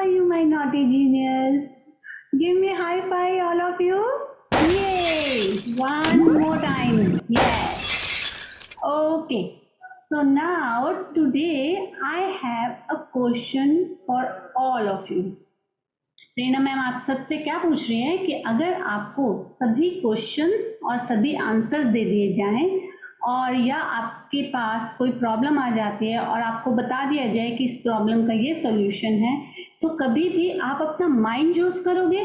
are you, my naughty genius? Give me a high five, all of you. Yay! One more time. Yes. Okay. So now today I have a question for all of you. Prerna ma'am आप सबसे क्या पूछ रही हैं कि अगर आपको सभी क्वेश्चंस और सभी आंसर्स दे दिए जाएं और या आपके पास कोई प्रॉब्लम आ जाती है और आपको बता दिया जाए कि इस प्रॉब्लम का ये सॉल्यूशन है, तो कभी भी आप अपना माइंड यूज करोगे?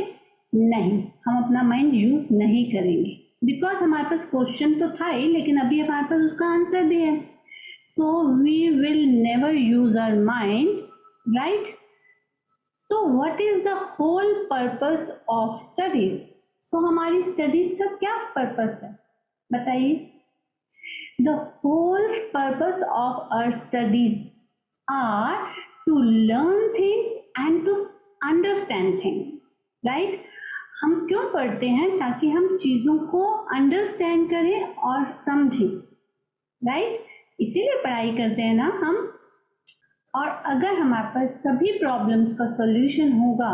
नहीं, हम अपना माइंड यूज नहीं करेंगे, बिकॉज हमारे पास क्वेश्चन तो था ही, लेकिन अभी हमारे पास उसका आंसर भी है. So we will never use our mind, right? So what is the whole purpose of studies? So हमारी स्टडीज का क्या पर्पस है बताइए? The whole purpose of our studies are to learn things and to understand things, right? हम क्यों पढ़ते हैं? ताकि हम चीजों को अंडरस्टैंड करें और समझें, राइट? इसीलिए पढ़ाई करते हैं ना हम. और अगर हमारे पास सभी प्रॉब्लम्स का सॉल्यूशन होगा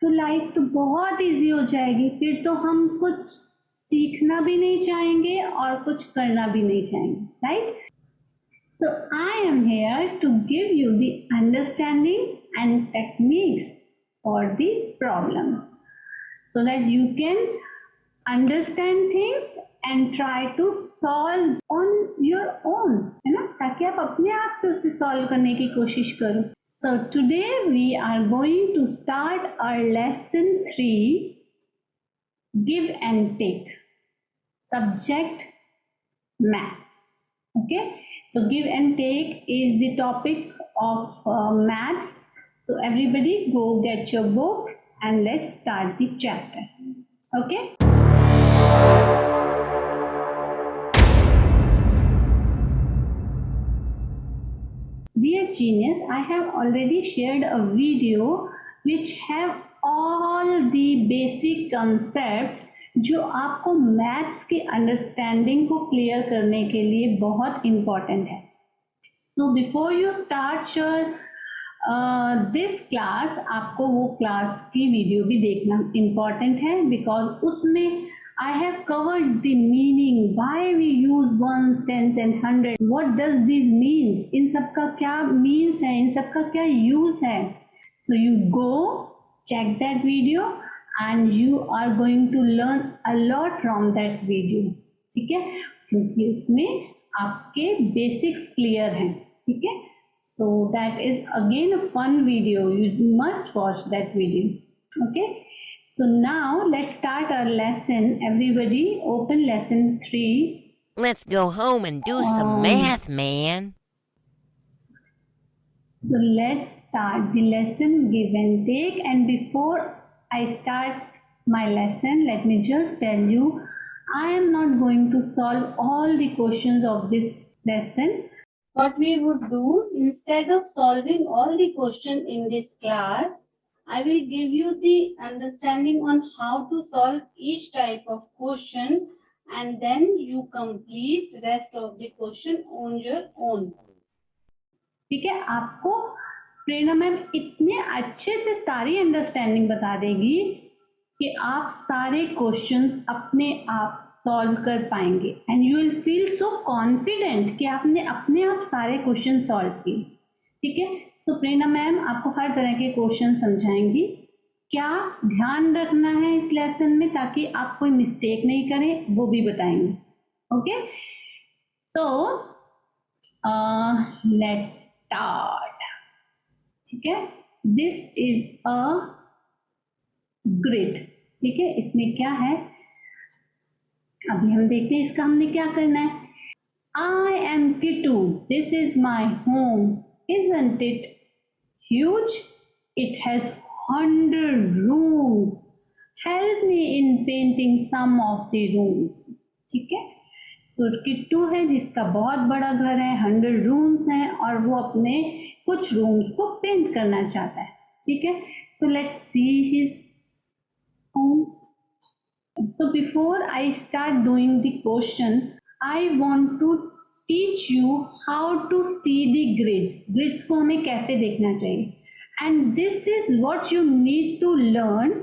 तो लाइफ तो बहुत इजी हो जाएगी. फिर तो हम कुछ सीखना भी नहीं चाहेंगे और कुछ करना भी नहीं चाहेंगे, right? So I am here to give you the understanding and techniques for the problem, so that you can understand things and try to solve on your own, है ना? ताकि आप अपने आप से उसे सॉल्व करने की कोशिश करो. So today we are going to start our lesson 3, give and take, subject maths. Okay, so give and take is the topic of maths. So everybody go get your book and let's start the chapter. Okay. Dear genius, I have already shared a video which have all the basic concepts जो आपको maths की understanding को clear करने के लिए बहुत important है. So before you start your this class, आपको वो क्लास की वीडियो भी देखना इम्पॉर्टेंट है, बिकॉज उसमें I have covered the meaning, why we use ones, tens and hundred, what does this means, इन सब का क्या means है, इन सब का क्या use है. So you go check that video and you are going to learn a lot from that video. ठीक है, क्योंकि इसमें आपके basics clear हैं. ठीक है, so that is again a fun video, you must watch that video. Okay. So now let's start our lesson. Everybody open lesson 3. Let's go home and do some math, man. So let's start the lesson, give and take. And before I start my lesson, let me just tell you, I am not going to solve all the questions of this lesson. What we would do, instead of solving all the questions in this class, I will give you the understanding on how to solve each type of question, and then you complete rest of the question on your own. ठीक है, आपको प्रेरणा ma'am इतने अच्छे से सारी understanding बता देगी कि आप सारे क्वेश्चंस अपने आप सॉल्व कर पाएंगे and you will feel so confident कि आपने अपने आप सारे क्वेश्चन सॉल्व किए. ठीक है, तो प्रेरणा मैम आपको हर तरह के क्वेश्चन समझाएंगी. क्या ध्यान रखना है इस लेसन में ताकि आप कोई मिस्टेक नहीं करें, वो भी बताएंगे. ओके, तो लेट्स स्टार्ट. ठीक है, दिस इज अ ग्रिड. ठीक है, इसमें क्या है अभी हम देखते हैं. इसका हमने क्या करना है. I am Kittu, this is my home. Isn't it huge? It has 100 rooms. Help me in painting some of the rooms. ठीक है, सो किट्टू है जिसका बहुत बड़ा घर है, 100 रूम्स हैं और वो अपने कुछ रूम्स को पेंट करना चाहता है. ठीक है, so let's see his home. So before I start doing the question, I want to teach you how to see the grids. Grids को हमें कैसे देखना चाहिए and this is what you need to learn.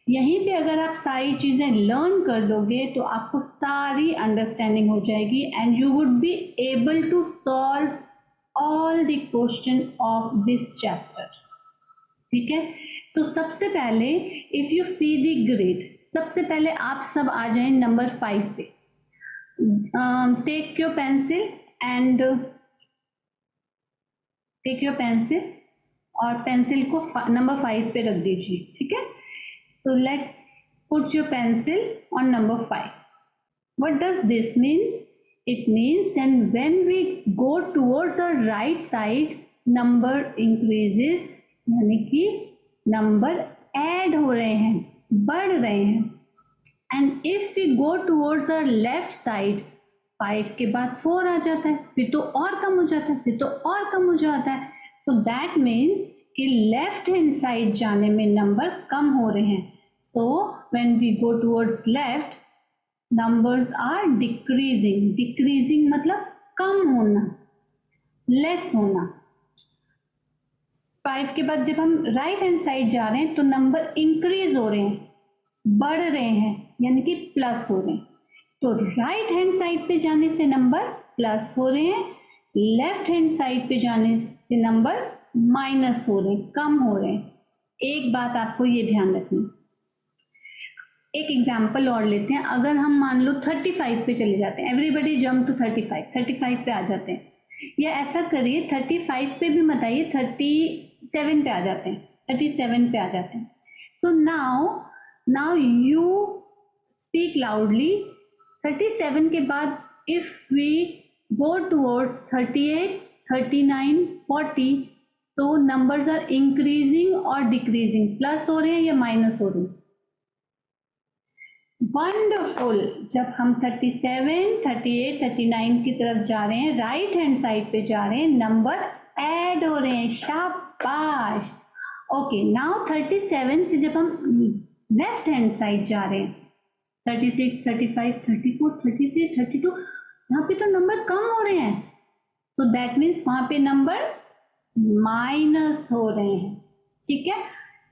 यहीं पे अगर आप सारी चीजें लर्न कर दोगे तो आपको सारी अंडरस्टैंडिंग हो जाएगी and you would be able to solve all the question of this chapter. ठीक है, सो सबसे पहले if you see the grid, सबसे पहले आप सब आ जाएं नंबर 5 पे। Take your pencil and take your pencil और पेंसिल को नंबर 5 पे रख दीजिए। ठीक है, so let's put your pencil on number 5. What does this mean? It means then when we go towards our right side, number increases, यानी कि number add हो रहे हैं, बढ़ रहे हैं। And if we go towards our left side, 5 के बाद 4 आ जाता है, फिर तो और कम हो जाता है, फिर तो और कम हो जाता है। सो दैट मीन्स कि लेफ्ट हैंड साइड जाने में नंबर कम हो रहे हैं। So when we go towards left, numbers are decreasing. Decreasing मतलब कम होना, लेस होना। 5 के बाद जब हम राइट हैंड साइड जा रहे हैं तो नंबर इंक्रीज हो रहे हैं, बढ़ रहे हैं, यानी कि प्लस हो रहे हैं। तो राइट हैंड साइड पे जाने से नंबर प्लस हो रहे हैं, लेफ्ट हैंड साइड पे जाने से नंबर माइनस हो रहे हैं, कम हो रहे हैं। एक बात आपको ये ध्यान रखनी, एक एग्जाम्पल और लेते हैं। अगर हम मान लो 35 पे चले जाते हैं, एवरीबडी जंप टू 35 पे आ जाते हैं, या ऐसा करिए 35 पे भी मत आइए, 37 पे आ जाते हैं, 37 पे आ जाते हैं। तो नाउ यू स्पीक लाउडली। 37 के बाद इफ वी गो टूवर्ड्स 38, 39, 40, तो नंबर्स आर इंक्रीजिंग और डिक्रीजिंग, प्लस हो रहे हैं या माइनस हो रहे हैं। वंडरफुल। जब हम 37, 38, 39 की तरफ जा रहे हैं, राइट हैंड साइड पे जा रहे हैं, नंबर ऐड हो रहे हैं, शाबाश। ओके, नाउ 37 से जब हम लेफ्ट हैंड साइड जा रहे हैं, 36, 35, 34, 33, 32, यहाँ पे तो नंबर कम हो रहे हैं। तो दैट मीन्स वहां पे नंबर माइनस हो रहे हैं। ठीक है,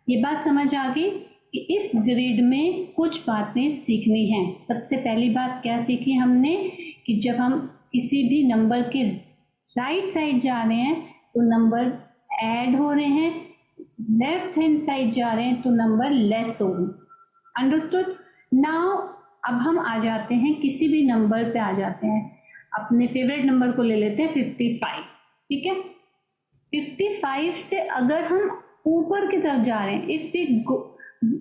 ये बात समझ आ गई कि इस ग्रिड में कुछ बातें सीखनी हैं। सबसे पहली बात क्या सीखी हमने कि जब हम किसी भी नंबर के राइट साइड जा रहे हैं तो नंबर ऐड हो रहे हैं, लेफ्ट हैंड साइड जा रहे हैं तो नंबर लेस हो रहे हैं। अंडरस्टूड। नाउ अब हम आ जाते हैं, किसी भी नंबर पे आ जाते हैं, अपने फेवरेट नंबर को ले लेते हैं 55। ठीक है, 55 से अगर हम ऊपर की तरफ जा रहे हैं,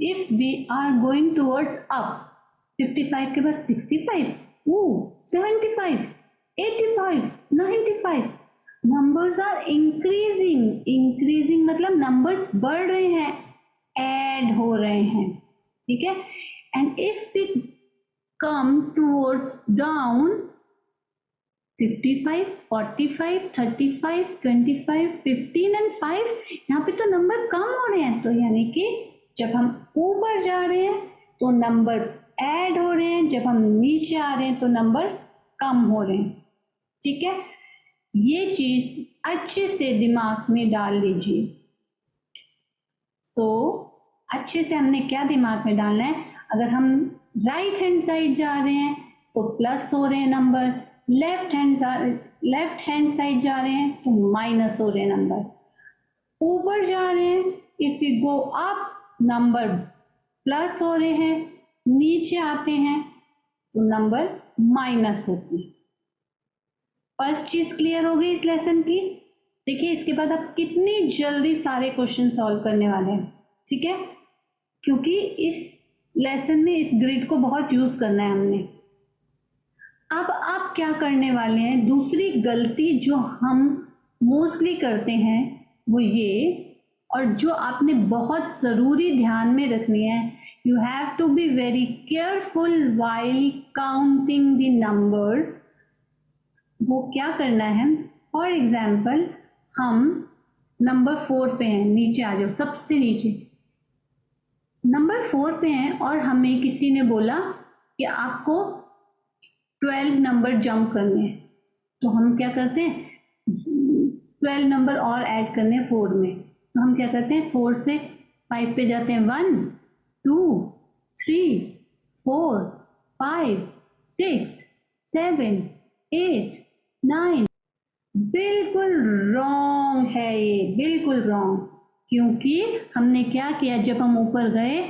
if we are going towards up, 55 के बाद 65, 75, 85, 95, numbers are increasing मतलब numbers बढ़ रहे हैं, ऐड हो रहे हैं। ठीक है, and if we come towards down, 55, 45, 35, 25, 15 and 5, यहाँ पे तो नंबर कम हो रहे हैं। तो यानी कि जब हम ऊपर जा रहे हैं तो नंबर ऐड हो रहे हैं, जब हम नीचे आ रहे हैं तो नंबर कम हो रहे हैं। ठीक है, ये चीज अच्छे से दिमाग में डाल लीजिए। तो अच्छे से हमने क्या दिमाग में डालना है, अगर हम राइट हैंड साइड जा रहे हैं तो प्लस हो रहे हैं नंबर, लेफ्ट हैंड साइड जा रहे हैं तो माइनस हो रहे हैं नंबर, ऊपर जा रहे हैं if we go up number plus हो रहे हैं, नीचे आते हैं तो नंबर माइनस होती है। फर्स्ट चीज क्लियर हो गई इस लेसन की। देखिए इसके बाद आप कितनी जल्दी सारे क्वेश्चन सॉल्व करने वाले हैं। ठीक है, क्योंकि इस लेसन में इस ग्रिड को बहुत यूज करना है हमने। अब आप क्या करने वाले हैं, दूसरी गलती जो हम मोस्टली करते हैं वो ये, और जो आपने बहुत जरूरी ध्यान में रखनी है, you have to be very careful while counting the numbers. वो क्या करना है, फॉर एग्जाम्पल हम नंबर 4 पे हैं, नीचे आ जाओ, सबसे नीचे नंबर 4 पे हैं और हमें किसी ने बोला कि आपको 12 नंबर जंप करने हैं, तो हम क्या करते हैं, 12 नंबर और ऐड करने 4 में। तो हम क्या करते हैं, 4 से 5 पे जाते हैं, 1 2 3 4 5 6 7 8 9। बिल्कुल रॉन्ग है ये, बिल्कुल रॉन्ग। क्योंकि हमने क्या किया, जब हम ऊपर गए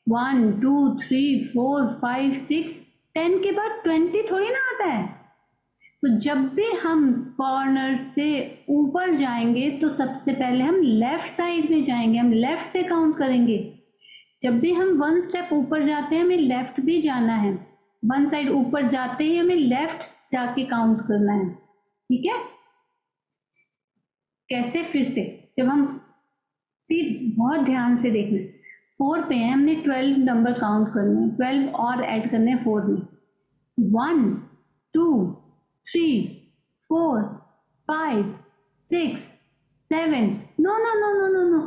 1 2 3 4 5 6 10 के बाद 20 थोड़ी ना आता है। तो जब भी हम कॉर्नर से ऊपर जाएंगे तो सबसे पहले हम लेफ्ट साइड में जाएंगे, हम लेफ्ट से काउंट करेंगे। जब भी हम 1 स्टेप ऊपर जाते हैं हमें लेफ्ट भी जाना है, 1 साइड ऊपर जाते ही हमें लेफ्ट जाके काउंट करना है, ठीक है। कैसे, फिर से, जब हम बहुत ध्यान से देखना, 4 पे है, हमने 12 नंबर काउंट करने हैं, 12 और ऐड करने हैं 4 में, 1 2 3 4 5 6 7, no no no no no no,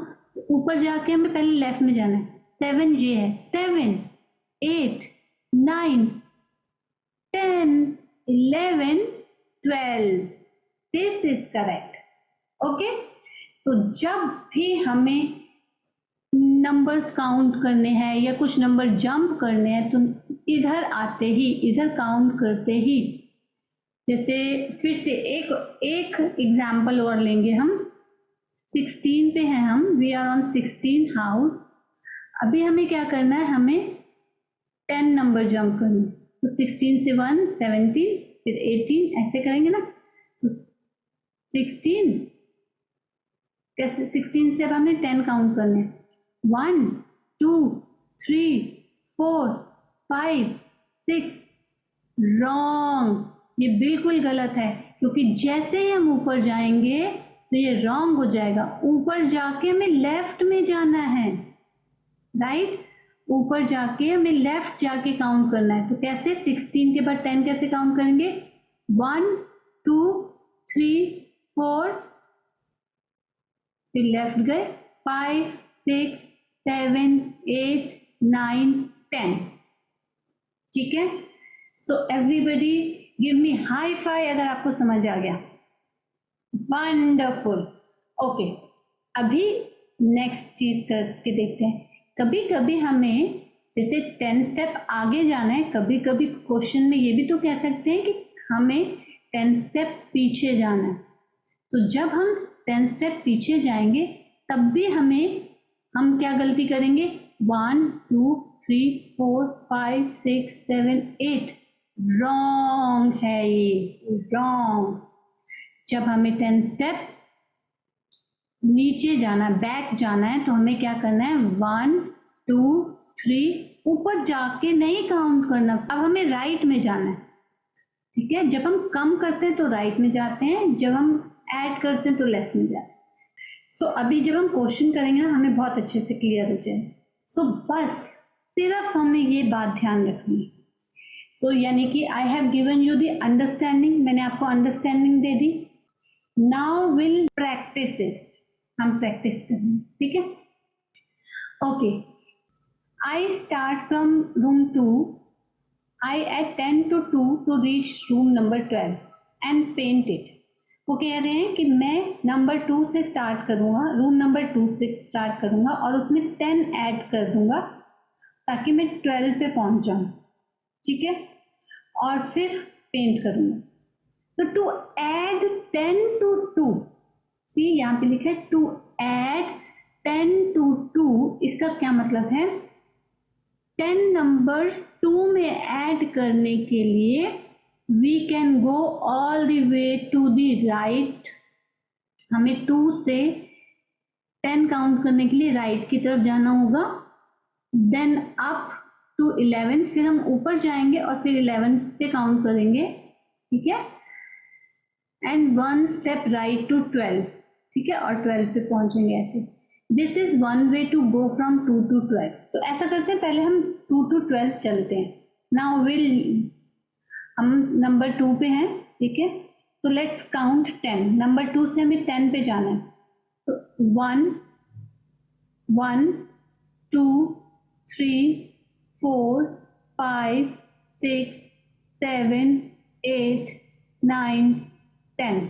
ऊपर जाके हमें पहले लेफ्ट में जाना है, 7 ये है, 7 8 9 10 11 12, दिस इज करेक्ट। ओके, तो जब भी हमें नंबर्स काउंट करने हैं या कुछ नंबर जंप करने हैं तो इधर आते ही, इधर काउंट करते ही, जैसे फिर से एक एग्जाम्पल और लेंगे हम, 16 पे हैं हम, वी आर ऑन 16 हाउस। अभी हमें क्या करना है, हमें 10 नंबर जंप करने, तो 16 से 1 17, फिर 18, ऐसे करेंगे ना। तो 16 कैसे, 16 से अब हमने 10 काउंट करने, 1 2 3 4 5 6। रॉन्ग, ये बिल्कुल गलत है, क्योंकि जैसे ही हम ऊपर जाएंगे तो ये रॉन्ग हो जाएगा। ऊपर जाके हमें लेफ्ट में जाना है, राइट, ऊपर जाके हमें लेफ्ट जाके काउंट करना है। तो कैसे, 16 के बाद 10 कैसे काउंट करेंगे, 1 2 3 4, फिर लेफ्ट गए, 5 6 7 8 9 10, ठीक है। So everybody give me hi fi अगर आपको समझ आ गया। वंडरफुल। ओके, अभी नेक्स्ट चीज करके देखते हैं। कभी कभी हमें जैसे 10 स्टेप आगे जाना है, कभी कभी क्वेश्चन में ये भी तो कह सकते हैं कि हमें 10 स्टेप पीछे जाना है। तो जब हम 10 स्टेप पीछे जाएंगे तब भी हम क्या गलती करेंगे, 1 2 3 4 5 6 7 8। रॉन्ग है ये, रॉन्ग। जब हमें 10 स्टेप नीचे जाना, बैक जाना है, तो हमें क्या करना है, 1 2 3, ऊपर जाके नहीं काउंट करना, अब हमें राइट में जाना है, ठीक है। जब हम कम करते हैं तो राइट में जाते हैं, जब हम ऐड करते हैं तो लेफ्ट में जाते हैं। सो अभी जब हम क्वेश्चन करेंगे ना, हमें बहुत अच्छे से क्लियर हो जाए। सो बस सिर्फ हमें ये बात ध्यान रखनी है। तो यानी कि I have given you the understanding, मैंने आपको understanding they the. Now will practice it, हम प्रैक्टिस करेंगे, ठीक है। Okay, I start from room 2, I add 10 to 2 to reach room number 12 and paint it. वो कह रहे हैं कि मैं नंबर 2 से स्टार्ट करूंगा, रूम नंबर 2 से स्टार्ट करूंगा और उसमें 10 ऐड कर दूंगा ताकि मैं 12 पे पहुंच जाऊं, ठीक है, और फिर पेंट करूंगा। तो टू ऐड 10 to 2, सी यहाँ पे लिखा है टू ऐड 10 to 2, इसका क्या मतलब है, 10 नंबर्स 2 में ऐड करने के लिए we can go all the way to the right. हमें 2 से 10 काउंट करने के लिए राइट की तरफ जाना होगा, देन अप टू 11, फिर हम ऊपर जाएंगे और फिर 11 से काउंट करेंगे, ठीक है, एंड 1 स्टेप राइट टू 12, ठीक है, और 12 पे पहुंचेंगे ऐसे। This is one way to go from 2 to 12। तो ऐसा करते हैं, पहले हम 2 to 12 चलते हैं। नाउ हम नंबर 2 पे हैं, ठीक है, तो लेट्स काउंट 10। नंबर 2 से हमें 10 पे जाना है, तो 1 1 2 3 4 5 6 7 8 9 10।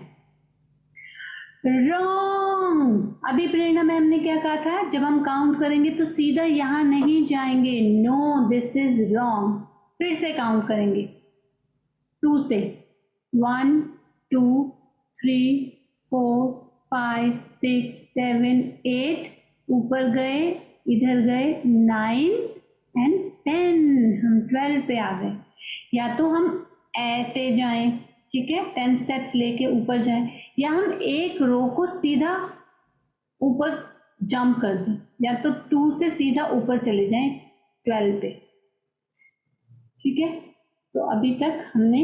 रॉन्ग। अभी प्रेरणा मैम ने क्या कहा था, जब हम काउंट करेंगे तो सीधा यहाँ नहीं जाएंगे, नो दिस इज रॉन्ग। फिर से काउंट करेंगे 2 से, 1 2 3 4 5 6 7 8, ऊपर गए, इधर गए 9 एंड 10, हम 12 पे आ गए। या तो हम ऐसे जाएं, ठीक है, 10 स्टेप्स लेके ऊपर जाएं, या हम एक रो को सीधा ऊपर जंप कर दें, या तो 2 से सीधा ऊपर चले जाएं 12 पे, ठीक है। तो अभी तक हमने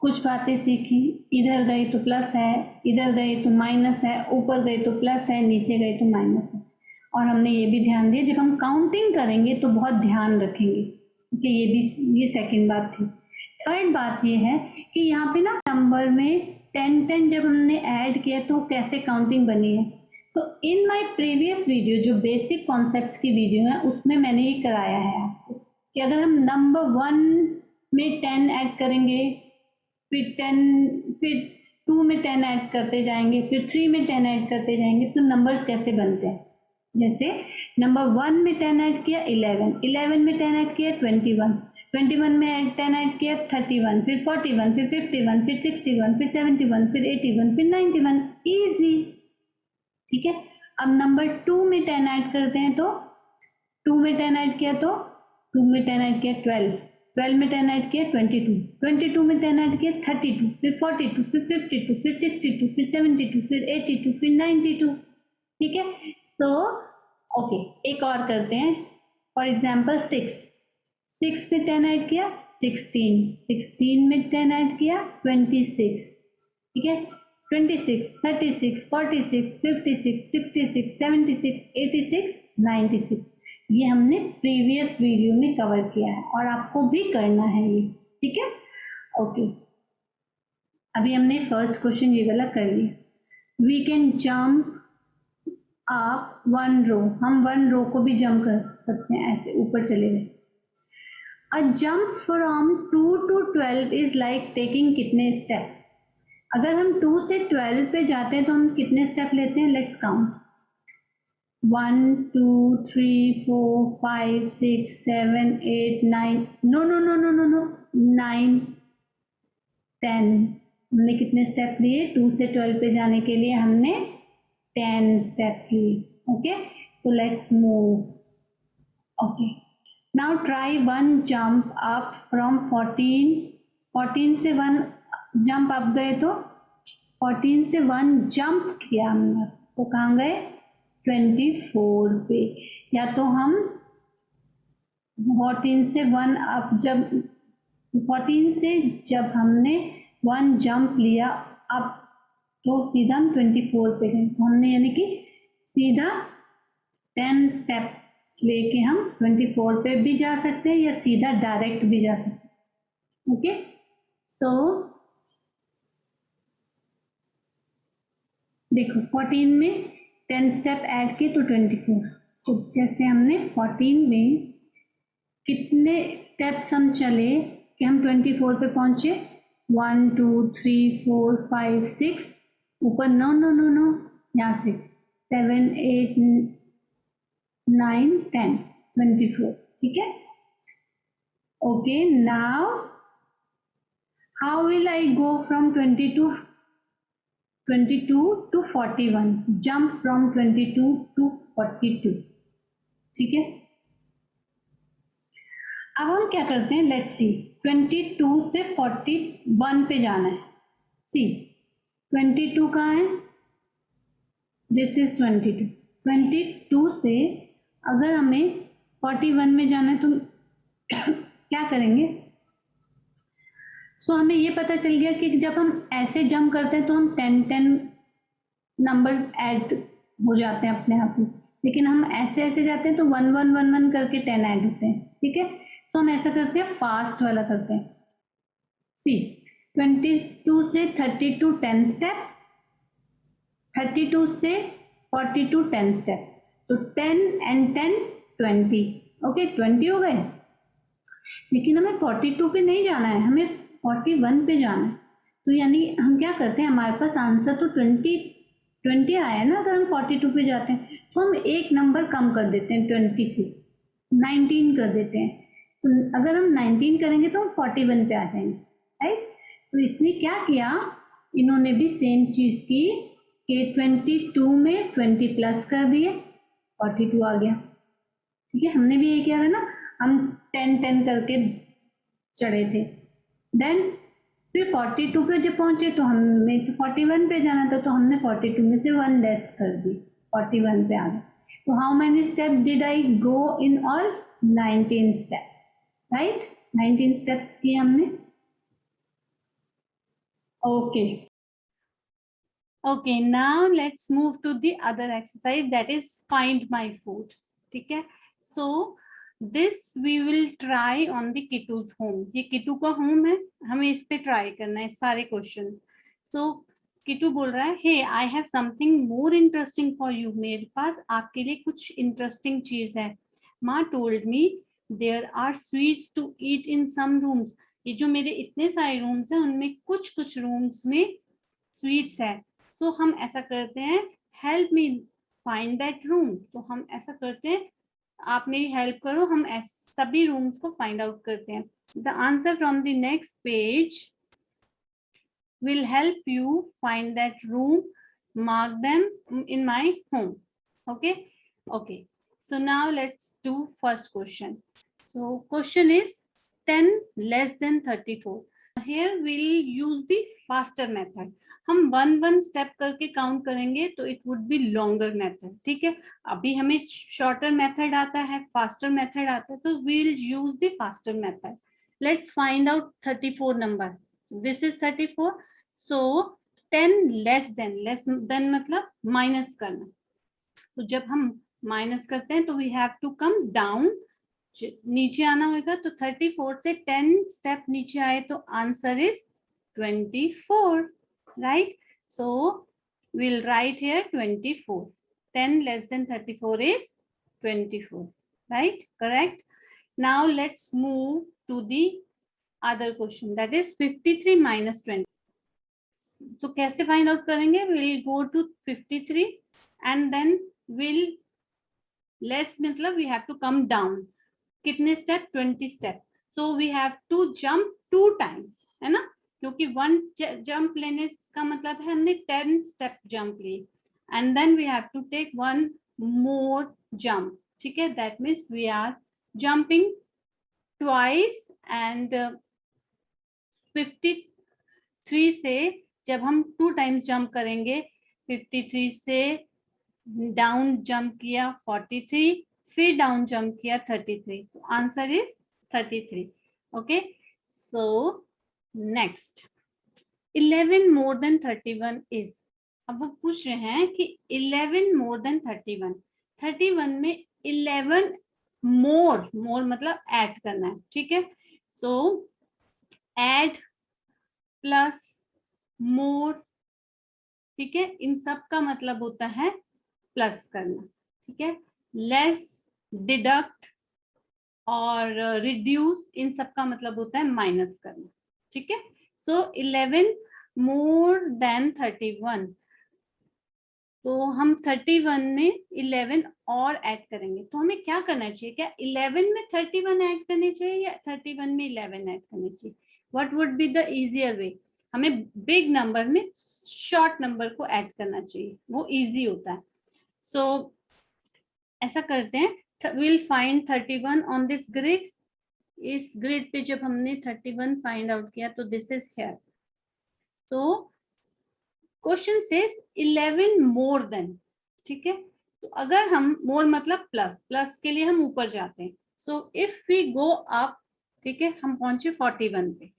कुछ बातें सीखी, इधर गए तो प्लस है, इधर गए तो माइनस है, ऊपर गए तो प्लस है, नीचे गए तो माइनस है। और हमने ये भी ध्यान दिया जब हम काउंटिंग करेंगे तो बहुत ध्यान रखेंगे, क्योंकि ये सेकंड बात थी। थर्ड बात ये है कि यहाँ पे ना नंबर में 10 जब हमने ऐड किया तो कैसे काउंटिंग बनी है। तो इन माय प्रीवियस वीडियो, जो बेसिक कॉन्सेप्ट्स की वीडियो है, उसमें मैंने ये कराया है आपको कि अगर हम नंबर 1 में 10 ऐड करेंगे, फिर 2 में 10 ऐड करते जाएंगे, फिर 3 में 10 ऐड करते जाएंगे, तो नंबर्स कैसे बनते हैं। जैसे नंबर 1 में 10 ऐड किया 11, 11 में 10 ऐड किया 21, 21 में 10 ऐड किया 31, फिर 41, फिर 51, फिर 61, फिर 71, फिर 81, फिर 91, इजी, ठीक है। अब नंबर 2 में 10 ऐड करते हैं, तो 2 में 10 ऐड किया तो 2 में 10 ऐड किया 12, 12 में 10 ऐड किया 22, 22 में 10 ऐड किया 32, फिर 42, फिर 52, फिर 62, फिर 72, फिर 82, फिर 92, ठीक है। तो ओके, एक और करते हैं, फॉर एग्जाम्पल 6 में 10 ऐड किया 16, 16 में 10 ऐड किया 26, ठीक है, 26, 36, 46, 56, 66, 76, 86, 96, ये हमने प्रीवियस वीडियो में कवर किया है और आपको भी करना है ये, ठीक है। ओके, अभी हमने फर्स्ट क्वेश्चन ये वाला कर लिया। वी कैन जंप आप 1 रो, हम 1 रो को भी जंप कर सकते हैं, ऐसे ऊपर चले गए। A jump from 2 to 12 is like taking कितने स्टेप। अगर हम 2 से 12 पे जाते हैं तो हम कितने स्टेप लेते हैं, let's count 1 2 3 4 5 6 7 8 9, no no no no no no 9 10, हमने कितने स्टेप लिए 2 से 12 पे जाने के लिए, हमने 10 steps लिए, okay, so let's move, okay, now try one jump up from 14 से 1 jump up गए, तो 14 से 1 jump किया हमने, तो कहाँ गए 24 पे। या तो हम 14 से 1 अप, जब 14 से जब हमने 1 जंप लिया अप, तो सीधा हम 24 पे गए, तो हमने यानी कि सीधा 10 स्टेप लेके हम 24 पे भी जा सकते हैं या सीधा डायरेक्ट भी जा सकते हैं, ओके। सो देखो 14 में 10 स्टेप ऐड किए तो 24, तो जैसे हमने 14 में कितने स्टेप्स हम चले कि हम 24 पे पहुंचे, 1 2 3 4 5 6, ऊपर नो नो नो नो, यहाँ से 7 8 9 10 24, ठीक है। Okay, now how will I go from 22 to 41, jump from 22 to 42, ठीक है। अब हम क्या करते हैं, लेट्स सी, 22 से 41 पे जाना है, सी 22 कहाँ है, दिस इज 22 से अगर हमें 41 में जाना है तो क्या करेंगे। सो हमें ये पता चल गया कि जब हम ऐसे जंप करते हैं तो हम 10 नंबर्स ऐड हो जाते हैं अपने आप में, लेकिन हम ऐसे ऐसे जाते हैं तो 1 1 1 1 करके 10 ऐड होते हैं, ठीक है। तो हम ऐसा करते हैं, फास्ट वाला करते हैं, सी 22 से 32 10 स्टेप, 32 से 42 10 स्टेप, तो 10 and 10 20, ओके 20 हो गए। लेकिन हमें 42 पे नहीं जाना है, हमें 41 पे जाना है, तो यानी हम क्या करते हैं, हमारे पास आंसर तो 20 आया ना, अगर हम 42 पे जाते हैं तो हम एक नंबर कम कर देते हैं 20 से, 19 कर देते हैं। तो अगर हम 19 करेंगे तो हम 41 पे आ जाएंगे, राइट। तो इसने क्या किया, इन्होंने भी सेम चीज की कि 22 में 20 प्लस कर दिए, 42 आ गया। ठीक है, हमने भी ये किया था ना, हम 10 करके चढ़े थे। देन फिर 42 पे जब पहुंचे तो हमें तो 41 पे जाना था, तो हमने 42 में से 1 लेस कर दी, 41 पे आ गए। तो how many step did I go in all? 19 step, right. 19 steps किए हमने। Okay, okay, now let's move to the other exercise, that is find my food. ठीक है, so this we will try on the Kitu's home. ये किटू का home है, हमें इस पे ट्राई करना है सारे क्वेश्चंस। so किटू बोल रहा है, hey I have something more interesting for you. मेरे पास आपके लिए कुछ इंटरेस्टिंग चीज है। माँ told me there are sweets to eat in some rooms. ये जो मेरे इतने सारे रूम्स हैं उनमें कुछ कुछ रूम्स में स्वीट्स है। सो हम ऐसा करते हैं, help me find that room. तो हम ऐसा करते हैं, आप मेरी हेल्प करो, हम सभी रूम्स को फाइंड आउट करते हैं। The answer from the next page will help you find that room, mark them in my home. Okay, so now let's do first question. So question is 10 less than 34. Here we'll use the faster method. हम 1 step करके count करेंगे तो it would be longer method. ठीक है, अभी हमें shorter method आता है, फास्टर मेथड आता है, तो we'll use the faster method. Let's find out 34 number. This is 34, so 10 less than मतलब माइनस करना। तो जब हम माइनस करते हैं तो we have to come down, नीचे आना होगा। तो 34 से 10 स्टेप नीचे आए तो answer is 24, right? So we'll write here 24. 10 less than 34 is 24, right? Correct. Now let's move to the other question, that is 53 minus 20. तो कैसे फाइंड आउट करेंगे? we'll go to 53 and then we'll less मतलब we have to come down. कितने step? 20 step. So we have to jump 2 times, है ना, क्योंकि 1 jump लेने का मतलब है हमने 10 स्टेप जंप लिए, and then we have to take 1 more jump. ठीक है, that means we are jumping twice. And 53 से जब हम 2 टाइम्स जंप करेंगे, 53 से डाउन जंप किया 43, फिर डाउन जंप किया 33, तो answer is 33। Okay, so next 11 more than 31 is. अब वो पूछ रहे हैं कि 11 मोर देन 31, 31 में 11 मोर मतलब ऐड करना है। ठीक है, सो ऐड प्लस मोर, ठीक है, इन सब का मतलब होता है प्लस करना। ठीक है, लेस, डिडक्ट और रिड्यूस, इन सब का मतलब होता है माइनस करना। ठीक है, सो 11 मोर देन 31, तो हम 31 में 11 और ऐड करेंगे। तो हमें क्या करना चाहिए? क्या 11 में 31 ऐड करने चाहिए या 31 में 11 ऐड करने चाहिए? What would be the easier way? हमें बिग नंबर में शॉर्ट नंबर को ऐड करना चाहिए, वो इजी होता है। सो ऐसा करते हैं, we'll find 31 on this grid. इस ग्रिड पे जब हमने 31 फाइंड आउट किया तो दिस इज हियर। तो क्वेश्चन सेज 11 मोर देन। ठीक है, तो अगर हम मोर मतलब प्लस के लिए हम ऊपर जाते हैं। So if we go up, ठीक है, हम पहुंचे 41 पे,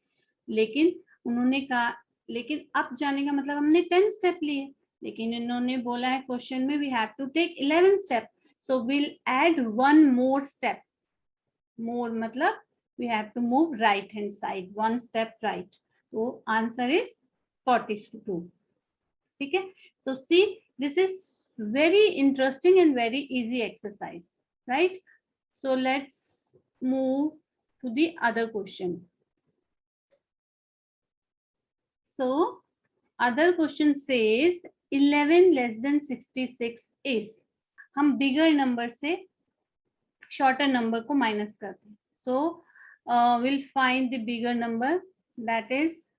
लेकिन उन्होंने कहा, लेकिन अप जाने का मतलब हमने 10 स्टेप लिए, लेकिन इन्होंने बोला है क्वेश्चन में we have to take 11 step. So we'll add 1 more step. More matlab we have to move right hand side, 1 step right. So answer is 42. Okay, so see, this is very interesting and very easy exercise, right? So let's move to the other question. So other question says 11 less than 66 is. हम bigger number से shorter number को minus करते हैं. So we'll find the bigger number, that is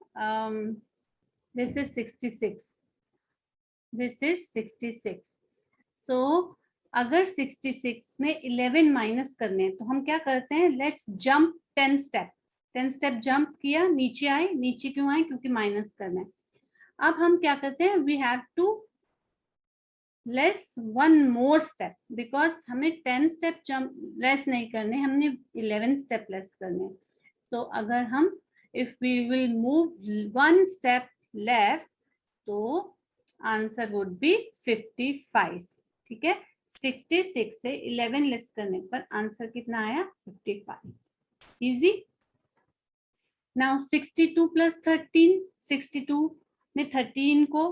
this is 66. This is 66. So अगर 66 में 11 minus करने हैं तो हम क्या करते हैं, let's jump 10 step. 10 step jump किया, नीचे आए. नीचे क्यों आए, क्योंकि माइनस करना है. अब हम क्या करते हैं, we have to less one more step, because हमें 10 स्टेप जंप लेस नहीं करने, हमने 11 स्टेप लेस करने. सो अगर हम if we will move one step left तो आंसर वुड बी 55. ठीक है, 66 से 11 लेस करने पर आंसर कितना आया, 55. इजी. Now 62 plus 13. 62 में 13 को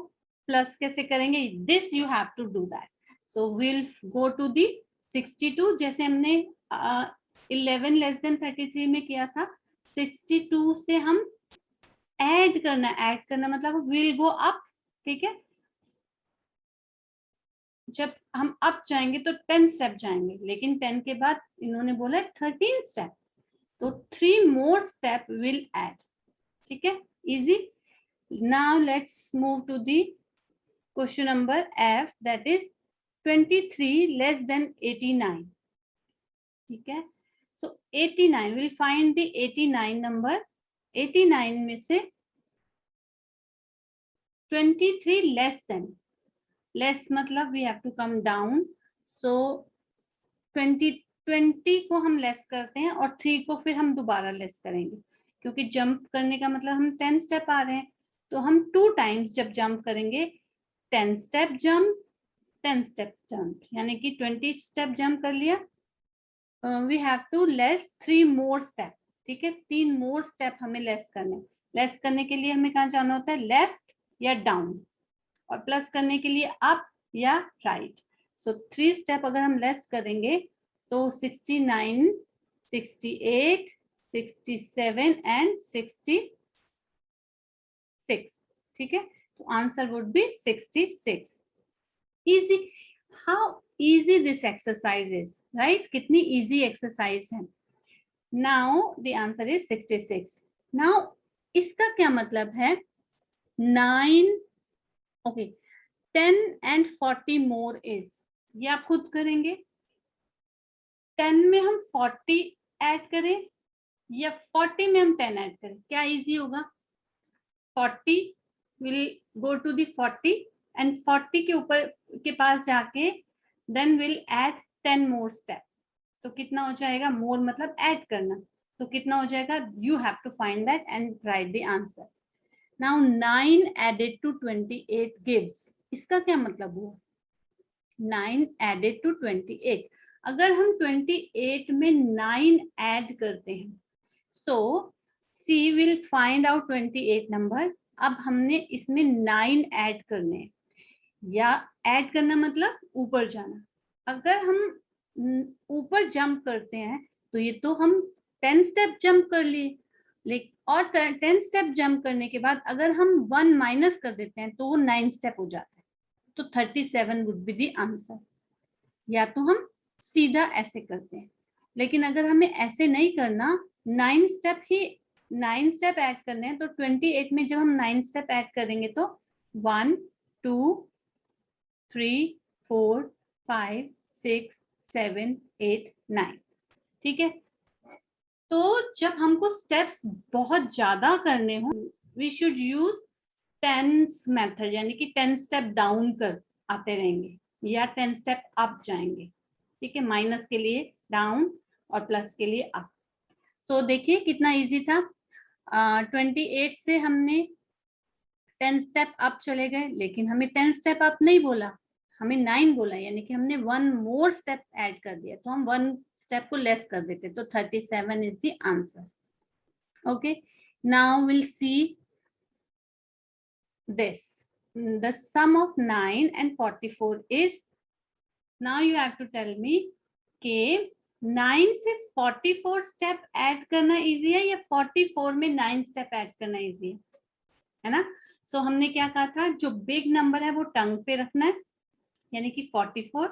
प्लस कैसे करेंगे, this you have to do that. So will go to the 62 जैसे हमने 11 लेस देन 33 में किया था. 62 से हम ऐड करना मतलब विल गो अप. ठीक है, जब हम अप जाएंगे तो 10 स्टेप जाएंगे, लेकिन 10 के बाद इन्होंने बोला 13 स्टेप, तो 3 मोर स्टेप विल ऐड. ठीक है, easy. Now let's move to the question number F, that is 23 less than 89. ठीक है, so 89 will find the 89 number. 89 में से 23 लेस देन, लेस मतलब we have to come down. So 20 को हम less करते हैं और 3 को फिर हम दोबारा लेस करेंगे, क्योंकि जंप करने का मतलब हम 10 स्टेप आ रहे हैं, तो हम 2 टाइम्स जब जंप करेंगे 10 स्टेप जंप 10 स्टेप जंप, यानी कि 20 स्टेप जंप कर लिया. We have to less 3 more step. ठीक है, 3 मोर स्टेप हमें लेस करने. लेस करने के लिए हमें कहाँ जाना होता है, लेफ्ट या डाउन, और प्लस करने के लिए अप या राइट. सो 3 स्टेप अगर हम लेस करेंगे तो 69, 68, 67 एंड 66. ठीक है, तो answer would B 66. Easy. How easy this exercise is, right? कितनी इजी एक्सरसाइज है. Now the answer is 66. Now इसका क्या मतलब है, 9 ओके 10 and 40 more is, ये आप खुद करेंगे. 10 में हम 40 ऐड करें या 40 में हम 10 ऐड करें, क्या इजी होगा. 40 will go to the 40 and 40 के ऊपर के पास जाके then will add 10 more step. तो कितना हो जाएगा, more मतलब ऐड करना, तो कितना हो जाएगा, you have to find that and write the answer. Now 9 added to 28 gives, इसका क्या मतलब हुआ, 9 added to 28. अगर हम 28 में 9 ऐड करते हैं, so C will find out 28 number. अब हमने इसमें 9 ऐड करने हैं, या ऐड करना मतलब ऊपर जाना. अगर हम ऊपर जंप करते हैं तो ये तो हम 10 स्टेप जंप कर लिए, लेकिन और 10 स्टेप जंप करने के बाद अगर हम 1 माइनस कर देते हैं तो वो 9 स्टेप हो जाता है, तो 37 वुड बी द आंसर. या तो हम सीधा ऐसे करते हैं, लेकिन अगर हमें ऐसे नहीं करना, 9 स्टेप ऐड करने हैं, तो 28 में जब हम 9 स्टेप ऐड करेंगे तो 1 2 3 4 5 6 7 8 9. ठीक है, तो जब हमको स्टेप्स बहुत ज्यादा करने हो, we should use tens method, यानी कि 10 स्टेप डाउन कर आते रहेंगे या 10 स्टेप अप जाएंगे. ठीक है, माइनस के लिए डाउन और प्लस के लिए अप. तो देखिए कितना इजी था. 28 से हमने 10 स्टेप अप चले गए, लेकिन हमें 10 स्टेप अप नहीं बोला, हमें 9 बोला, यानी कि हमने 1 मोर स्टेप ऐड कर दिया, तो हम 1 स्टेप को लेस कर देते, तो 37 is the answer. Okay, now will see this. The sum of 9 and 44 is, now you have to tell me कि 9 से 44 स्टेप ऐड करना इजी है या 44 में 9 स्टेप ऐड करना इजी है. है ना। सो हमने क्या कहा था, जो बिग नंबर है वो टंग पे रखना है, यानी कि 44,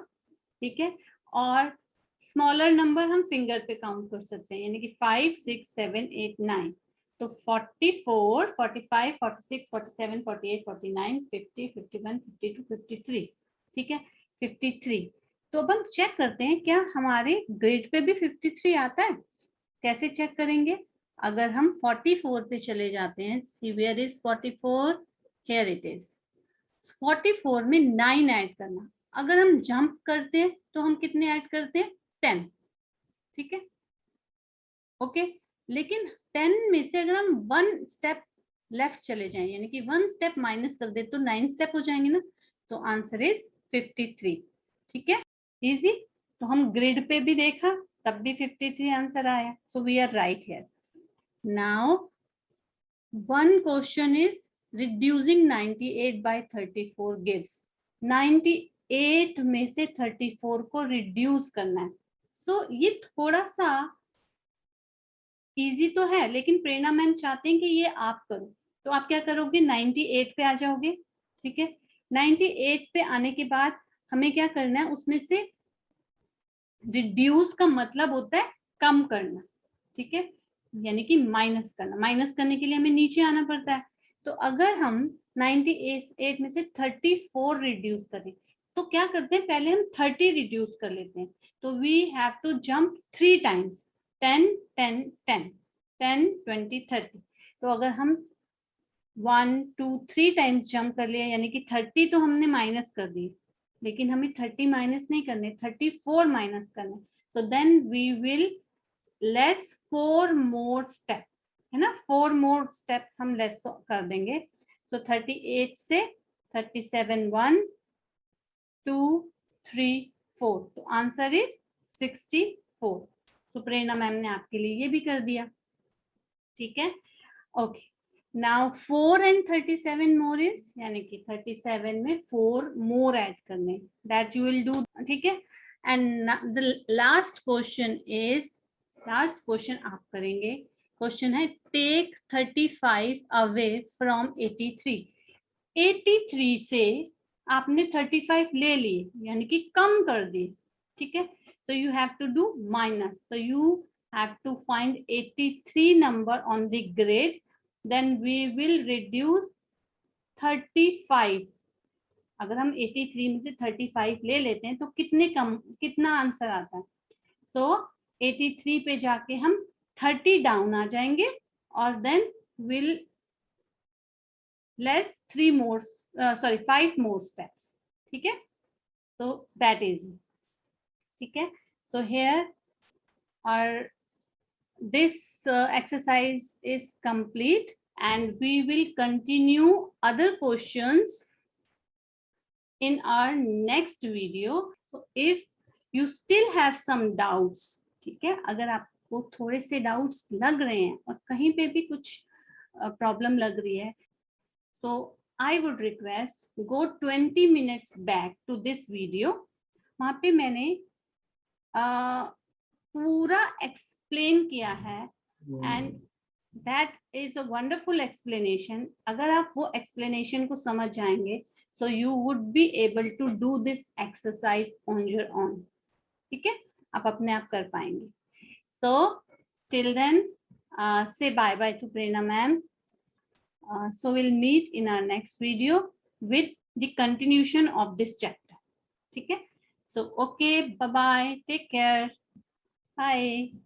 ठीक है, और स्मॉलर नंबर हम फिंगर पे काउंट कर सकते हैं, यानी कि 5, 6, 7, 8, 9। तो 44, 45, 46, 47, 48, 49, 50, 51, 52, 53, ठीक है, 53। तो अब हम चेक करते हैं क्या हमारे ग्रेड पे भी 53 आता है। कैसे चेक करेंगे, अगर हम 44 पे चले जाते हैं, see where is 44, here it is 44 में 9 ऐड करना। अगर हम जंप करते हैं तो हम कितने ऐड करते हैं, 10, ठीक है, ओके। लेकिन 10 में से अगर हम 1 स्टेप लेफ्ट चले जाएं, यानी कि 1 स्टेप माइनस कर दे तो 9 स्टेप हो जाएंगे ना, तो आंसर इज 53, ठीक है, इजी। तो हम ग्रिड पे भी देखा तब भी 53 आंसर आया, so we are right here. Now one question is reducing 98 by 34 gives 98 में से 34 को रिड्यूस करना है। तो ये थोड़ा सा इजी तो है, लेकिन प्रेरणा मैम चाहते हैं कि ये आप करो। तो आप क्या करोगे, 98 पे आ जाओगे, ठीक है। 98 पे आने के बाद हमें क्या करना है, उसमें से रिड्यूस का मतलब होता है कम करना, ठीक है, यानी कि माइनस करना। माइनस करने के लिए हमें नीचे आना पड़ता है। तो अगर हम 98 में से 34 रिड्यूस करें तो क्या करते हैं, पहले हम 30 रिड्यूस कर लेते हैं। तो we have to jump 3 times, 10, 10, 10, 10, 20, 30। तो अगर हम 1, 2, 3 टाइम्स जंप कर लिया, यानी कि 30 तो हमने माइनस कर दी, लेकिन हमें 30 माइनस नहीं करने, 34 माइनस करने। तो then we will less 4 more step, है ना, 4 मोर स्टेप हम लेस कर देंगे। तो 38 से 37, 1, 2, 3, 4, तो आंसर इज 64। तो प्रेरणा मैम ने आपके लिए ये भी कर दिया, ठीक है, okay. Now 4 and 37 more is, यानी कि 37 में 4 मोर ऐड करने, दैट यू विल डू, ठीक है। And the last question is, last question आप करेंगे, क्वेश्चन है टेक 35 अवे फ्रॉम 83। 83 से आपने 35 ले लिए, यानी कि कम कर दिए, ठीक है। so you have to do minus, so you have to find 83 number on the grade, then we will reduce 35। अगर हम 83 में से 35 ले लेते हैं तो कितने कम, कितना आंसर आता है। सो 83 पे जाके हम 30 डाउन आ जाएंगे और then will less 3 more, sorry 5 more steps, ठीक है। तो दैट इज, ठीक है। So here our this exercise is complete and we will continue other questions in our next video. So if you still have some doubts, ठीक है, अगर आपको थोड़े से डाउट्स लग रहे हैं और कहीं पे भी कुछ प्रॉब्लम लग रही है, so I would request go 20 minutes back to this video. वहां पे मैंने पूरा एक्सप्लेन किया है and that is a wonderful explanation. अगर आप वो एक्सप्लेनेशन को समझ जाएंगे so you would be able to do this exercise on your own, ठीक है, आप अपने आप कर पाएंगे। So till then say bye bye to Prerna ma'am. So we'll meet in our next video with the continuation of this chapter, ठीक है। So okay, bye bye, take care, bye.